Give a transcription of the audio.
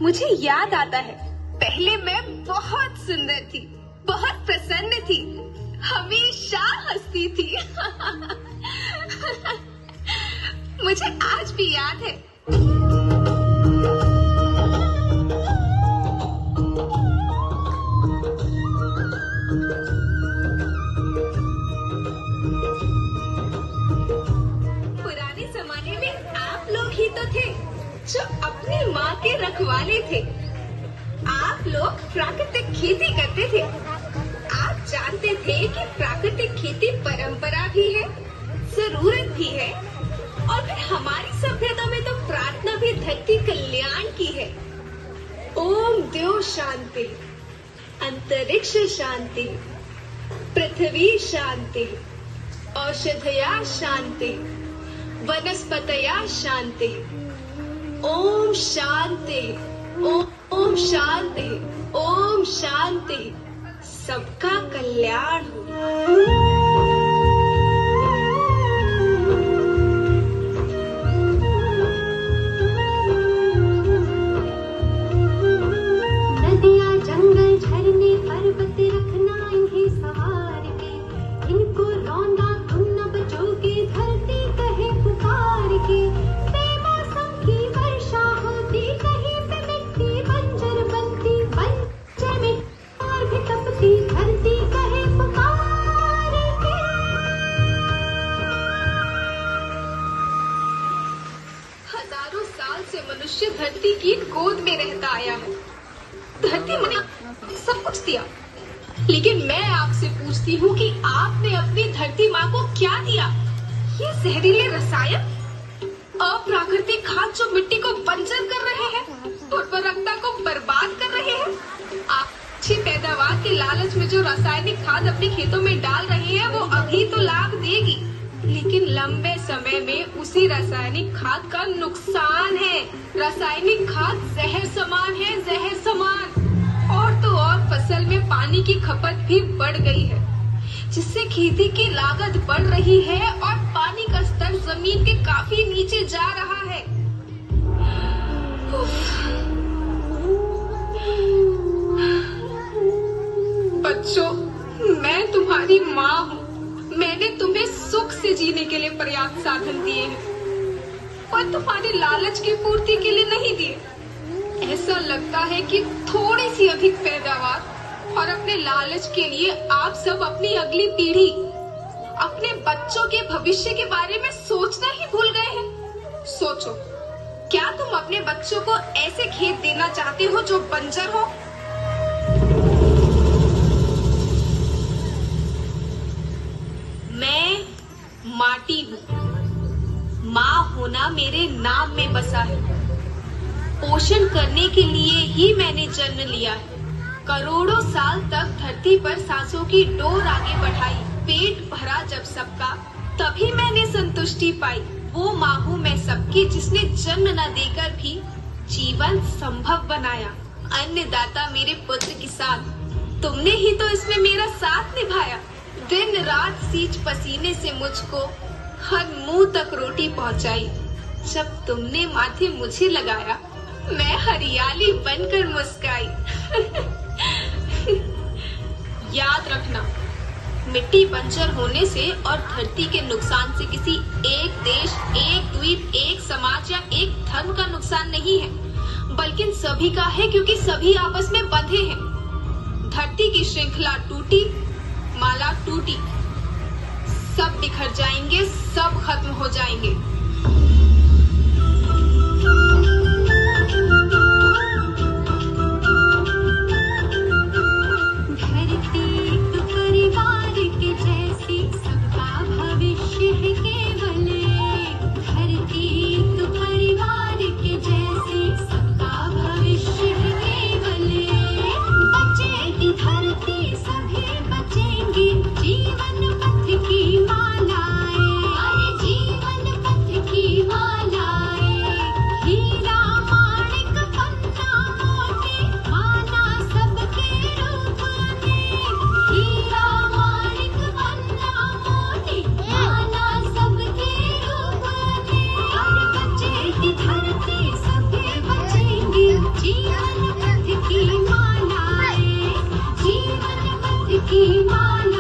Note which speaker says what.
Speaker 1: मुझे याद आता है, पहले मैं बहुत सुंदर थी, बहुत प्रसन्न थी, हमेशा हंसती थी। मुझे आज भी याद है। पुराने जमाने में आप लोग ही तो थे जो अपनी माँ के रखवाले थे। आप लोग प्राकृतिक खेती करते थे। आप जानते थे कि प्राकृतिक खेती परंपरा भी है, जरूरत भी है, और फिर हमारी सभ्यता में तो प्रार्थना भी धरती कल्याण की है। ओम द्यो शांति, अंतरिक्ष शांति, पृथ्वी शांति, औषधया शांति, वनस्पतया शांति। ओम शांति, ओम शांति, ओम शांति। सबका कल्याण हो।
Speaker 2: नदियाँ, जंगल, झरने, पर्वत रखना इन्हें सवार के, इनको रौंदा तुम न बचोगे, धरती कहे पुकार के। बेमौसम की वर्षा होती, कहीं पे मिट्टी बंजर बनती, बंजर में आग तपती, धरती कहे पुकार के।
Speaker 1: हजारों साल से मनुष्य धरती की गोद में रहता आया है। धरती ने सब कुछ दिया, लेकिन मैं आपसे पूछती हूँ कि आपने अपनी धरती माँ को क्या दिया? ये जहरीले रसायन, अप्राकृतिक खाद जो मिट्टी को बंजर कर रहे हैं, उर्वरकता को बर्बाद कर रहे हैं। आप अच्छी पैदावार के लालच में जो रासायनिक खाद अपने खेतों में डाल रहे हैं, वो अभी तो लाभ देगी, लेकिन लंबे समय में उसी रासायनिक खाद का नुकसान है। रासायनिक खाद जहर समान है, जहर समान। और तो और फसल में पानी की खपत भी बढ़ गई है, जिससे खेती की लागत बढ़ रही है और पानी का स्तर जमीन के काफी नीचे जा रहा है। बच्चों, मैं तुम्हारी माँ हूँ। मैंने तुम्हें सुख से जीने के लिए पर्याप्त साधन दिए हैं, पर तुम्हारे लालच की पूर्ति के लिए नहीं दिए। ऐसा लगता है कि थोड़ी सी अधिक पैदावार और अपने लालच के लिए आप सब अपनी अगली पीढ़ी, अपने बच्चों के भविष्य के बारे में सोचना ही भूल गए हैं। सोचो, क्या तुम अपने बच्चों को ऐसे खेत देना चाहते हो जो बंजर हो? मैं माटी हूँ। माँ होना मेरे नाम में बसा है। पोषण करने के लिए ही मैंने जन्म लिया है। करोड़ों साल तक धरती पर सांसों की डोर आगे बढ़ाई। पेट भरा जब सबका, तभी मैंने संतुष्टि पाई। वो माँ हूँ मैं सबकी, जिसने जन्म न देकर भी जीवन संभव बनाया। अन्नदाता मेरे पुत्र किसान, तुमने ही तो इसमें मेरा साथ निभाया। दिन रात सींच पसीने से मुझको हर मुंह तक रोटी पहुंचाई। जब तुमने माथे मुझे लगाया, मैं हरियाली बनकर मुस्काई। याद रखना, मिट्टी बंजर होने से और धरती के नुकसान से किसी एक देश, एक द्वीप, एक समाज या एक धर्म का नुकसान नहीं है, बल्कि सभी का है, क्योंकि सभी आपस में बंधे हैं। धरती की श्रृंखला टूटी, माला टूटी, सब बिखर जाएंगे, सब खत्म हो जाएंगे।
Speaker 2: धरती एक परिवार के जैसी, सबका भविष्य है केवल एक। धरती एक परिवार के जैसी, सबका भविष्य है केवल एक। बचेगी धरती, सभी बचेंगे, जीवन पथ की मालाएं। अरे जीवन पथ ईमान